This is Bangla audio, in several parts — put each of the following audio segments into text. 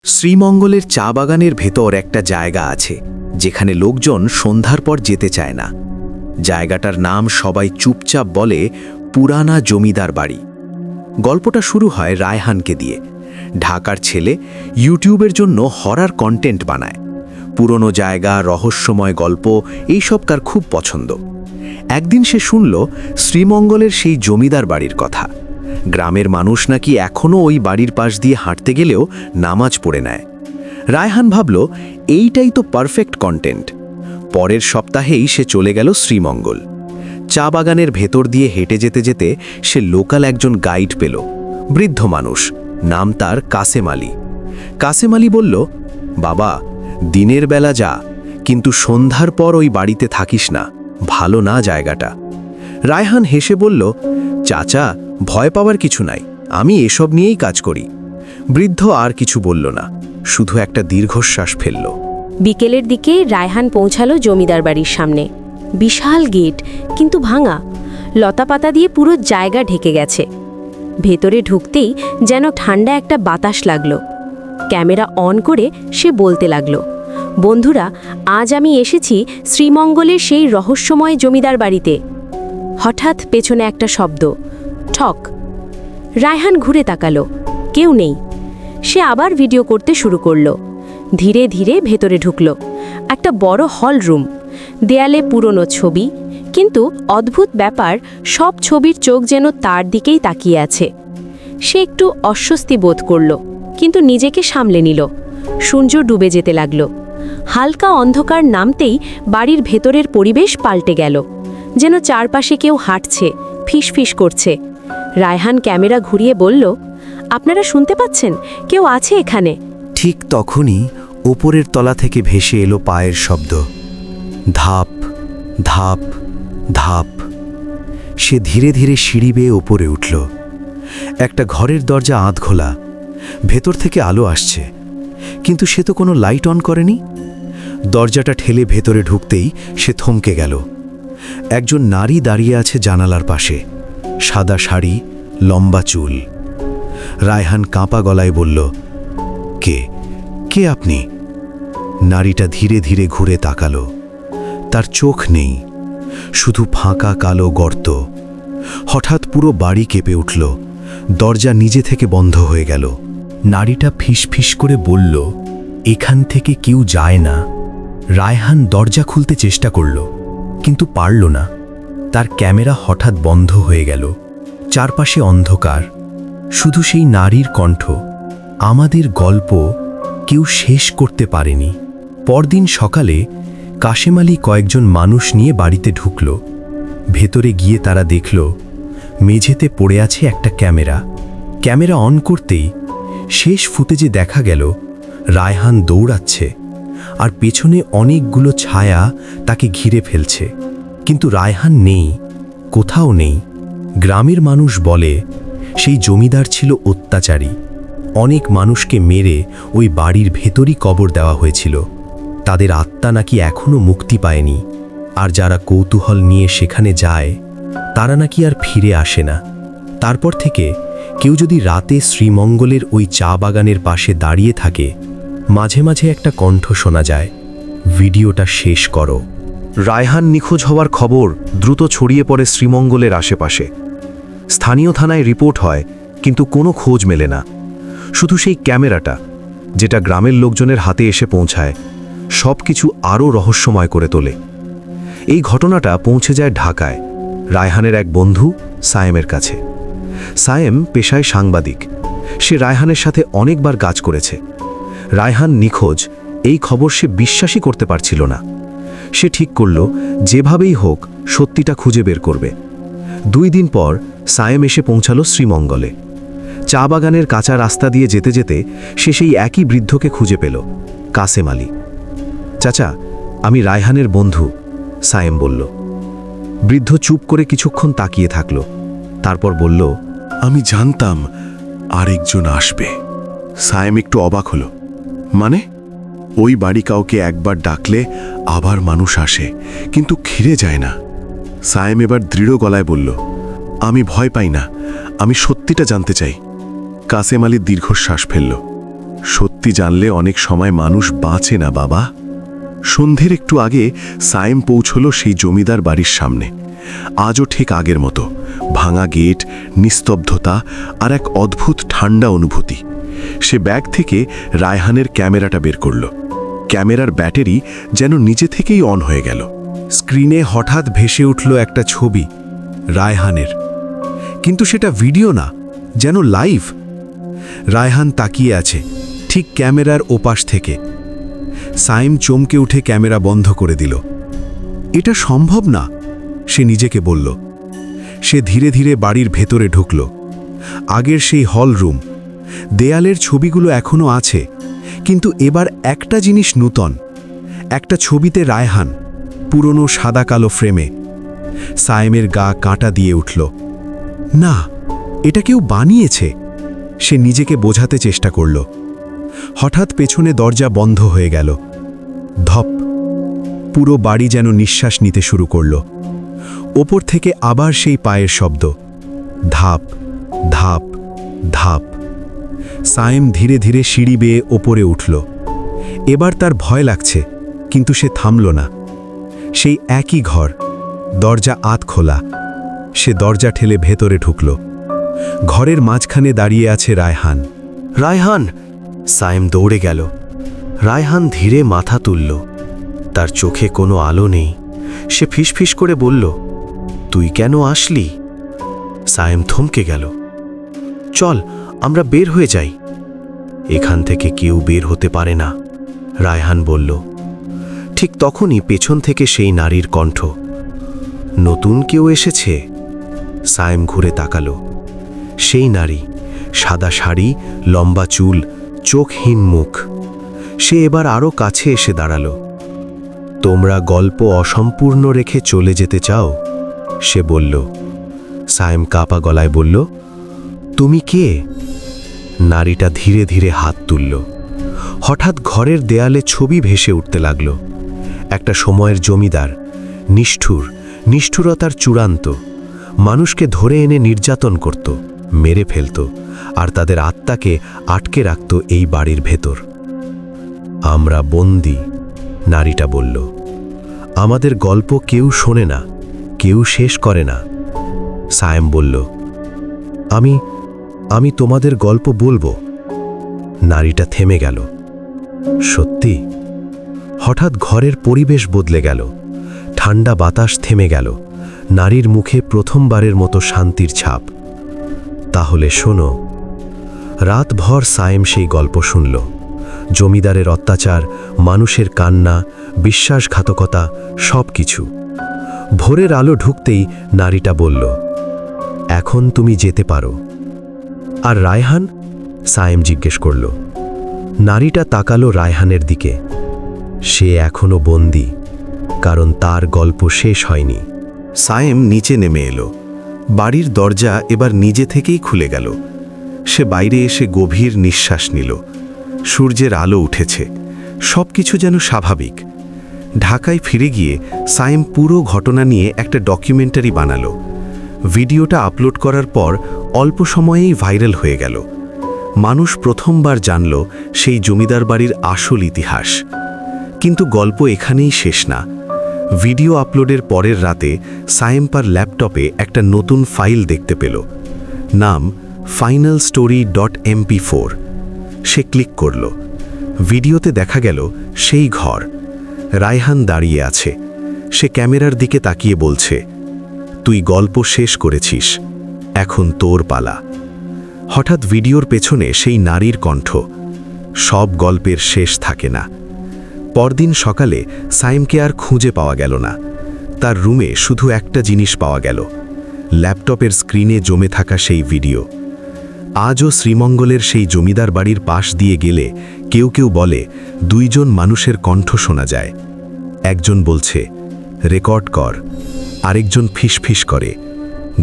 শ্রীমঙ্গলের চা বাগানের ভেতর একটা জায়গা আছে যেখানে লোকজন সন্ধ্যার পর যেতে চায় না। জায়গাটার নাম সবাই চুপচাপ বলে পুরানা জমিদার বাড়ি। গল্পটা শুরু হয় রায়হানকে দিয়ে। ঢাকার ছেলে, ইউটিউবের জন্য হরার কন্টেন্ট বানায়। পুরনো জায়গা, রহস্যময় গল্প এইসব তার খুব পছন্দ। একদিন সে শুনল শ্রীমঙ্গলের সেই জমিদার বাড়ির কথা। গ্রামের মানুষ নাকি এখনও ওই বাড়ির পাশ দিয়ে হাঁটতে গেলেও নামাজ পড়ে নেয়। রায়হান ভাবল এইটাই তো পারফেক্ট কন্টেন্ট। পরের সপ্তাহেই সে চলে গেল শ্রীমঙ্গল। চা বাগানের ভেতর দিয়ে হেঁটে যেতে যেতে সে লোকাল একজন গাইড পেল। বৃদ্ধ মানুষ, নাম তার কাসেম আলী। কাসেম আলী বলল, বাবা, দিনের বেলা যা, কিন্তু সন্ধ্যার পর ওই বাড়িতে থাকিস না, ভালো না জায়গাটা। রায়হান হেসে বলল, চাচা, ভয় পাওয়ার কিছু নাই, আমি এসব নিয়েই কাজ করি। বৃদ্ধ আর কিছু বলল না, শুধু একটা দীর্ঘশ্বাস ফেলল। বিকেলের দিকে রায়হান পৌঁছালো জমিদার বাড়ির সামনে। বিশাল গেট, কিন্তু ভাঙা। লতাপাতা দিয়ে পুরো জায়গা ঢেকে গেছে। ভেতরে ঢুকতেই যেন ঠান্ডা একটা বাতাস লাগলো। ক্যামেরা অন করে সে বলতে লাগলো, বন্ধুরা, আজ আমি এসেছি শ্রীমঙ্গলের সেই রহস্যময় জমিদার বাড়িতে। হঠাৎ পেছনে একটা শব্দ, ঠক। রায়হান ঘুরে তাকালো, কেউ নেই। সে আবার ভিডিও করতে শুরু করলো। ধীরে ধীরে ভেতরে ঢুকল। একটা বড় হল রুম, দেয়ালে পুরনো ছবি, কিন্তু অদ্ভুত ব্যাপার, সব ছবির চোখ যেন তার দিকেই তাকিয়ে আছে। সে একটু অস্বস্তি বোধ করল, কিন্তু নিজেকে সামলে নিল। সূর্য ডুবে যেতে লাগল। হালকা অন্ধকার নামতেই বাড়ির ভেতরের পরিবেশ পাল্টে গেল, যেন চারপাশে কেউ হাঁটছে, ফিসফিস করছে। রায়হান ক্যামেরা ঘুরিয়ে বলল, আপনারা শুনতে পাচ্ছেন? কেউ আছে এখানে? ঠিক তখনই ওপরের তলা থেকে ভেসে এলো পায়ের শব্দ। ধাপ ধাপ ধাপ। সে ধীরে ধীরে সিঁড়ি বেয়ে ওপরে উঠল। একটা ঘরের দরজা আধখোলা, ভেতর থেকে আলো আসছে, কিন্তু সে তো কোনো লাইট অন করেনি। দরজাটা ঠেলে ভেতরে ঢুকতেই সে থমকে গেল। একজন নারী দাঁড়িয়ে আছে জানালার পাশে, সাদা শাড়ি, লম্বা চুল। রায়হান কাঁপা গলায় বলল, কে কে আপনি? নারীটা ধীরে ধীরে ঘুরে তাকালো। তার চোখ নেই, শুধু ফাঁকা কালো গর্ত। হঠাৎ পুরো বাড়ি কেঁপে উঠল। দরজা নিজে থেকে বন্ধ হয়ে গেল। নারীটা ফিসফিস করে বলল, এখান থেকে কেউ যায় না। রায়হান দরজা খুলতে চেষ্টা করল, কিন্তু পারল না। তার ক্যামেরা হঠাৎ বন্ধ হয়ে গেল। চারপাশে অন্ধকার, শুধু সেই নারীর কণ্ঠ, আমাদের গল্প কেউ শেষ করতে পারেনি। পরদিন সকালে কাসেম আলী কয়েকজন মানুষ নিয়ে বাড়িতে ঢুকল। ভেতরে গিয়ে তারা দেখল মেঝেতে পড়ে আছে একটা ক্যামেরা। ক্যামেরা অন করতেই শেষ ফুটেজে দেখা গেল রায়হান দৌড়াচ্ছে, আর পেছনে অনেকগুলো ছায়া তাকে ঘিরে ফেলছে। কিন্তু রায়হান নেই, কোথাও নেই। গ্রামের মানুষ বলে সেই জমিদার ছিল অত্যাচারী। অনেক মানুষকে মেরে ওই বাড়ির ভেতরই কবর দেওয়া হয়েছিল। তাদের আত্মা নাকি এখনও মুক্তি পায়নি, আর যারা কৌতূহল নিয়ে সেখানে যায় তারা নাকি আর ফিরে আসে না। তারপর থেকে কেউ যদি রাতে শ্রীমঙ্গলের ওই চা বাগানের পাশে দাঁড়িয়ে থাকে, মাঝে মাঝে একটা কণ্ঠ শোনা যায়, ভিডিওটা শেষ করো। রায়হান নিখোঁজ হওয়ার খবর দ্রুত ছড়িয়ে পড়ে শ্রীমঙ্গলের আশেপাশে। স্থানীয় থানায় রিপোর্ট হয়, কিন্তু কোনো খোঁজ মেলে না। শুধু সেই ক্যামেরাটা, যেটা গ্রামের লোকজনের হাতে এসে পৌঁছায়, সব কিছু আরও রহস্যময় করে তোলে। এই ঘটনাটা পৌঁছে যায় ঢাকায় রায়হানের এক বন্ধু সায়েমের কাছে। সায়েম পেশায় সাংবাদিক। সে রায়হানের সাথে অনেকবার কাজ করেছে। রায়হান নিখোঁজ এই খবর সে বিশ্বাসই করতে পারছিল না। সে ঠিক করল যেভাবেই হোক সত্যিটা খুঁজে বের করবে। 2 দিন পর সায়েম এসে পৌঁছালো শ্রীমঙ্গলে। চা বাগানের কাঁচা রাস্তা দিয়ে যেতে যেতে সে সেই একই বৃদ্ধকে খুঁজে পেল, কাসেম আলী। চাচা, আমি রায়হানের বন্ধু, সায়েম বলল। বৃদ্ধ চুপ করে কিছুক্ষণ তাকিয়ে থাকল, তারপর বলল, আমি জানতাম আরেকজন আসবে। সায়েম একটু অবাক হলো। মানে? ওই বাড়ি কাউকে একবার ডাকলে আবার মানুষ আসে, কিন্তু ঘিরে যায় না। সায়েম এবার দৃঢ় গলায় বলল, আমি ভয় পাই না, আমি সত্যিটা জানতে চাই। কাসেম আলী দীর্ঘশ্বাস ফেলল। সত্যি? সত্যি জানলে অনেক সময় মানুষ বাঁচে না বাবা। সন্ধ্যের একটু আগে সায়েম পৌঁছল সেই জমিদার বাড়ির সামনে। আজও ঠিক আগের মতো, ভাঙা গেট, নিস্তব্ধতা আর এক অদ্ভুত ঠান্ডা অনুভূতি। সে ব্যাগ থেকে রায়হানের ক্যামেরাটা বের করল। ক্যামেরার ব্যাটারি যেন নিজে থেকেই অন হয়ে গেল। স্ক্রিনে হঠাৎ ভেসে উঠল একটা ছবি, রায়হানের। কিন্তু সেটা ভিডিও না, যেন লাইভ। রায়হান তাকিয়ে আছে ঠিক ক্যামেরার ওপাশ থেকে। সাইম চমকে উঠে ক্যামেরা বন্ধ করে দিল। এটা সম্ভব না, সে নিজেকে বলল। সে ধীরে ধীরে বাড়ির ভেতরে ঢুকল। আগের সেই হল রুম, দেয়ালের ছবিগুলো এখনও আছে, কিন্তু এবার একটা জিনিস নূতন। একটা ছবিতে রায়হান, পুরনো সাদা কালো ফ্রেমে। সায়েমের গা কাঁটা দিয়ে উঠল। না, এটা কেউ বানিয়েছে, সে নিজেকে বোঝাতে চেষ্টা করল। হঠাৎ পেছনে দরজা বন্ধ হয়ে গেল। ধপ, পুরো বাড়ি যেন নিঃশ্বাস নিতে শুরু করল। ওপর থেকে আবার সেই পায়ের শব্দ, ধাপ ধাপ ধাপ। সায়েম ধীরে ধীরে সিঁড়ি বেয়ে ওপরে উঠল। এবার তার ভয় লাগছে, কিন্তু সে থামল না। সেই একই ঘর, দরজা আধ খোলা। সে দরজা ঠেলে ভেতরে ঢুকল। ঘরের মাঝখানে দাঁড়িয়ে আছে রায়হান। রায়হান! সায়েম দৌড়ে গেল। রায়হান ধীরে মাথা তুলল। তার চোখে কোনো আলো নেই। সে ফিসফিস করে বলল, তুই কেন আসলি? সায়েম থমকে গেল। চল, আমরা বের হয়ে যাই। এখান থেকে কেউ বের হতে পারে না, রায়হান বলল। ঠিক তখনই পেছন থেকে সেই নারীর কণ্ঠ, নতুন কেউ এসেছে। সায়েম ঘুরে তাকালো। সেই নারী, সাদা শাড়ি, লম্বা চুল, চোখহীন মুখ। সে এবার আরও কাছে এসে দাঁড়ালো। তোমরা গল্প অসম্পূর্ণ রেখে চলে যেতে চাও? সে বলল। সায়েম কাঁপা গলায় বলল, তুমি কে? নারীটা ধীরে ধীরে হাত তুলল। হঠাৎ ঘরের দেয়ালে ছবি ভেসে উঠতে লাগল। একটা সময়ের জমিদার, নিষ্ঠুর, নিষ্ঠুরতার চূড়ান্ত। মানুষকে ধরে এনে নির্যাতন করত, মেরে ফেলত, আর তাদের আত্মাকে আটকে রাখত এই বাড়ির ভেতর। আমরা বন্দী, নারীটা বলল। আমাদের গল্প কেউ শোনে না, কেউ শেষ করে না। সায়েম বলল, আমি তোমাদের গল্প বলবো। নারীটা থেমে গেল। সত্যি? হঠাৎ ঘরের পরিবেশ বদলে গেল। ঠান্ডা বাতাস থেমে গেল। নারীর মুখে প্রথমবারের মতো শান্তির ছাপ। তাহলে শোনো। রাতভর সায়েম সেই গল্প শুনল। জমিদারের অত্যাচার, মানুষের কান্না, বিশ্বাসঘাতকতা, সব কিছু। ভোরের আলো ঢুকতেই নারীটা বলল, এখন তুমি যেতে পারো। আর রায়হান? সায়েম জিজ্ঞেস করল। নারীটা তাকালো রায়হানের দিকে। সে এখনো বন্দী, কারণ তার গল্প শেষ হয়নি। সায়েম নিচে নেমে এলো। বাড়ির দরজা এবার নিজে থেকেই খুলে গেল। সে বাইরে এসে গভীর নিঃশ্বাস নিল। সূর্যের আলো উঠেছে, সব কিছু যেন স্বাভাবিক। ঢাকায় ফিরে গিয়ে সায়েম পুরো ঘটনা নিয়ে একটা ডকুমেন্টারি বানালো। ভিডিওটা আপলোড করার পর অল্প সময়েই ভাইরাল হয়ে গেল। মানুষ প্রথমবার জানল সেই জমিদার বাড়ির আসল ইতিহাস। কিন্তু গল্প এখানেই শেষ না। ভিডিও আপলোডের পরের রাতে সায়েম তার ল্যাপটপে একটা নতুন ফাইল দেখতে পেল। নাম finalstory.mp4। সে ক্লিক করল। ভিডিওতে দেখা গেল সেই ঘর। রায়হান দাঁড়িয়ে আছে। সে ক্যামেরার দিকে তাকিয়ে বলছে, তুই গল্প শেষ করেছিস, এখন তোর পালা। হঠাৎ ভিডিওর পেছনে সেই নারীর কণ্ঠ, সব গল্পের শেষ থাকে না। পরদিন সকালে সায়েমকে আর খুঁজে পাওয়া গেল না। তার রুমে শুধু একটা জিনিস পাওয়া গেল, ল্যাপটপের স্ক্রিনে জমে থাকা সেই ভিডিও। আজও শ্রীমঙ্গলের সেই জমিদার বাড়ির পাশ দিয়ে গেলে কেউ কেউ বলে দুইজন মানুষের কণ্ঠ শোনা যায়। একজন বলছে, রেকর্ড কর, আরেকজন ফিসফিস করে,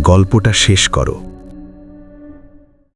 গল্পটা শেষ করো।